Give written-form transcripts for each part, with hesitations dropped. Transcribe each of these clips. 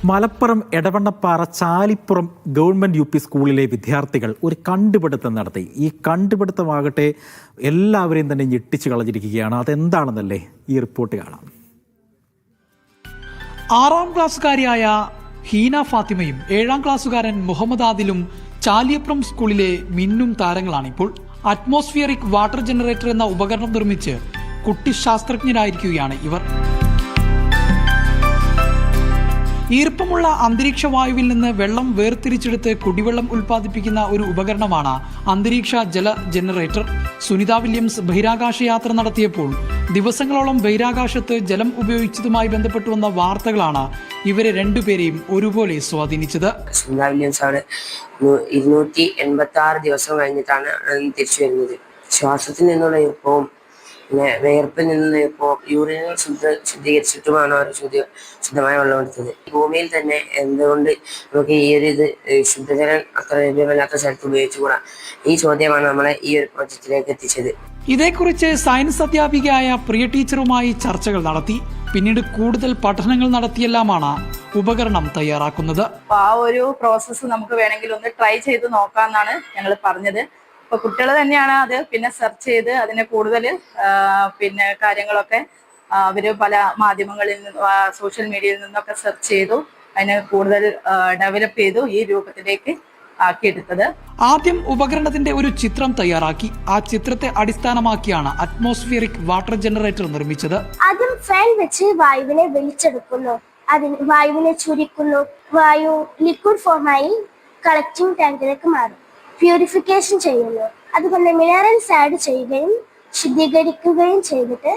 Malappuram Edavannappara Chalippuram government UP സ്കൂളിലെ വിദ്യാർത്ഥികൾ ഒരു കണ്ടുപിടുത്തം നടത്തി. ഈ കണ്ടുപിടുത്തമാകട്ടെ എല്ലാവരെയും തന്നെ ഞെട്ടിച്ച് കളഞ്ഞിരിക്കുകയാണ്. അതെന്താണെന്നല്ലേ ഈ റിപ്പോർട്ട് കാണാം. 6ാം ക്ലാസ്സുകാരിയായ ഹീന ഫാത്തിമയും 7ാം ക്ലാസ്സുകാരൻ മുഹമ്മദ് ആദിലും ചാലിയപ്പുറം സ്കൂളിലെ മിന്നും താരങ്ങളാണിപ്പോൾ. അറ്റ്മോസ്ഫിയറിക് വാട്ടർ ജനറേറ്റർ എന്ന ഉപകരണം നിർമ്മിച്ച് കുട്ടി ശാസ്ത്രജ്ഞരായിരിക്കുകയാണ് ഇവർ. ഈർപ്പമുള്ള അന്തരീക്ഷ വായുവിൽ നിന്ന് വെള്ളം വേർതിരിച്ചെടുത്ത് കുടിവെള്ളം ഉൽപ്പാദിപ്പിക്കുന്ന ഒരു ഉപകരണമാണ് അന്തരീക്ഷ ജല ജനറേറ്റർ. സുനിത വില്യംസ് ബഹിരാകാശ യാത്ര നടത്തിയപ്പോൾ ദിവസങ്ങളോളം ബഹിരാകാശത്ത് ജലം ഉപയോഗിച്ചതുമായി ബന്ധപ്പെട്ടു വന്ന വാർത്തകളാണ് ഇവരെ രണ്ടുപേരെയും ഒരുപോലെ സ്വാധീനിച്ചത്. സുനിത വില്യംസ് അവിടെ 286 ദിവസം കഴിഞ്ഞിട്ടാണ് തിരിച്ചു വരുന്നത്. ശ്വാസത്തിൽ നിന്നുള്ള ഈർപ്പവും പിന്നെ വേർപ്പിൽ നിന്ന് ഇപ്പോൾ യൂറിനെ ശുദ്ധീകരിച്ചിട്ടുമാണ് അവർ ശുദ്ധമായ വെള്ളം എടുത്തത്. ഭൂമിയിൽ തന്നെ എന്തുകൊണ്ട് നമുക്ക് ഈ ഒരു ശുദ്ധജലം അത്ര ലഭ്യമല്ലാത്ത സ്ഥലത്ത് ഉപയോഗിച്ചുകൂടാ? ഈ ചോദ്യമാണ് നമ്മളെ ഈ ഒരു പ്രോജക്റ്റിലേക്ക് എത്തിച്ചത്. ഇതേക്കുറിച്ച് സയൻസ് അധ്യാപികയായ പ്രിയ ടീച്ചറുമായി ചർച്ചകൾ നടത്തി. പിന്നീട് കൂടുതൽ പഠനങ്ങൾ നടത്തിയെല്ലാമാണ് ഉപകരണം തയ്യാറാക്കുന്നത്. ആ ഒരു പ്രോസസ്സ് നമുക്ക് വേണമെങ്കിൽ ഒന്ന് ട്രൈ ചെയ്ത് നോക്കാമെന്നാണ് ഞങ്ങൾ പറഞ്ഞത്. അപ്പൊ കുട്ടികൾ തന്നെയാണ് അത് പിന്നെ സെർച്ച് ചെയ്ത് അതിനെ കൂടുതൽ പിന്നെ കാര്യങ്ങളൊക്കെ അവര് പല മാധ്യമങ്ങളിൽ നിന്ന് സോഷ്യൽ മീഡിയയിൽ നിന്നൊക്കെ സെർച്ച് ചെയ്തു അതിനെ കൂടുതൽ ഡെവലപ്പ് ചെയ്തു ഈ രൂപത്തിലേക്ക് ആക്കിയെടുത്തത്. ആദ്യം ഉപകരണത്തിന്റെ ഒരു ചിത്രം തയ്യാറാക്കി. ആ ചിത്രത്തെ അടിസ്ഥാനമാക്കിയാണ് അറ്റ്മോസ്ഫിയറിക് വാട്ടർ ജനറേറ്റർ നിർമ്മിച്ചത്. ആദ്യം ഫാൻ വെച്ച് വായുവിനെ വലിച്ചെടുക്കുന്നു, അതിന് വായുവിനെ ചുരുക്കുന്നു, വായു ലിക്വിഡ് ഫോമായി കളക്ടിംഗ് ടാങ്കിലേക്ക് മാറും, പ്യൂരിഫിക്കേഷൻ ചെയ്യുന്നു, അതുകൊണ്ട് മിനറൽസ് ആഡ് ചെയ്യുകയും ശുദ്ധീകരിക്കുകയും ചെയ്തിട്ട്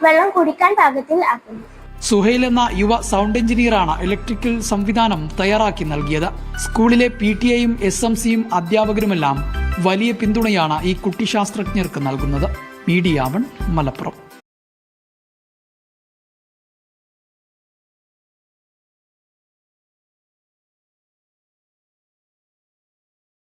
വെള്ളം കുടിക്കാൻ പാകത്തിൽ ആക്കുന്നു. സുഹൈൽ എന്ന യുവ സൗണ്ട് എഞ്ചിനീയറാണ് ഇലക്ട്രിക്കൽ സംവിധാനം തയ്യാറാക്കി നൽകിയത്. സ്കൂളിലെ PTA-യും SMC-യും അധ്യാപകരുമെല്ലാം വലിയ പിന്തുണയാണ് ഈ കുട്ടി ശാസ്ത്രജ്ഞർക്ക് നൽകുന്നത്. മീഡിയ 1 മലപ്പുറം.